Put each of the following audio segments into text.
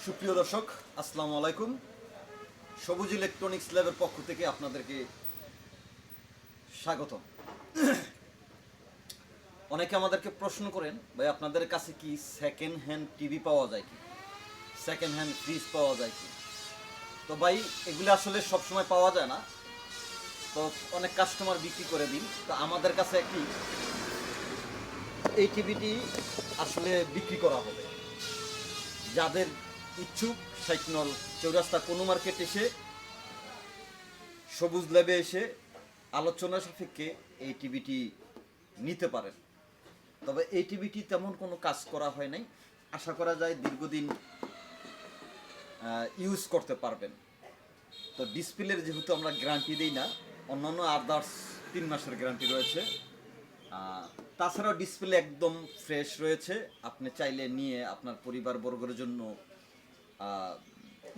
সুপ্রিয় দর্শক, আসসালামু আলাইকুম। সবুজ ইলেকট্রনিক্স ল্যাবের পক্ষ থেকে আপনাদেরকে স্বাগতম। অনেকে আমাদেরকে প্রশ্ন করেন, ভাই আপনাদের কাছে কি সেকেন্ড হ্যান্ড টিভি পাওয়া যায় কি, সেকেন্ড হ্যান্ড ফ্রিজ পাওয়া যায় কি? তো ভাই, এগুলো আসলে সবসময় পাওয়া যায় না। তো অনেক কাস্টমার বিক্রি করে দিন। তো আমাদের কাছে একটি এই টিভিটি আসলে বিক্রি করা হবে। যাদের ইচ্ছুক 60 নং চৌরাস্তা কোনো মার্কেট এসে, সবুজ ল্যাবে এসে আলোচনা সাপেক্ষে এই টিভিটি নিতে পারেন। তবে এই টিভিটি তেমন কোনো কাজ করা হয় নাই। আশা করা যায় দীর্ঘদিন ইউজ করতে পারবেন। তো ডিসপ্লের যেহেতু আমরা গ্যারান্টি দিই না, অন্যান্য আদার্স 3 মাসের গ্যারান্টি রয়েছে। তাছাড়াও ডিসপ্লে একদম ফ্রেশ রয়েছে। আপনি চাইলে নিয়ে আপনার পরিবারবর্গের জন্য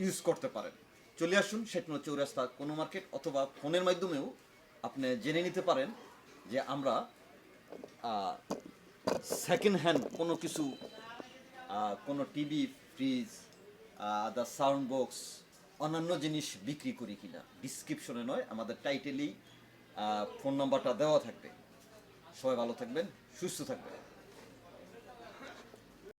ইউজ করতে পারেন। চলে আসুন 60 নং চৌরাস্তা কোনো মার্কেট, অথবা ফোনের মাধ্যমেও আপনি জেনে নিতে পারেন যে আমরা সেকেন্ড হ্যান্ড কোনো কিছু, কোনো টিভি, ফ্রিজ, আদার সাউন্ড বক্স, অন্যান্য জিনিস বিক্রি করি কিনা। ডিসক্রিপশনে নয়, আমাদের টাইটেলেই ফোন নাম্বারটা দেওয়া থাকবে। সবাই ভালো থাকবেন, সুস্থ থাকবেন।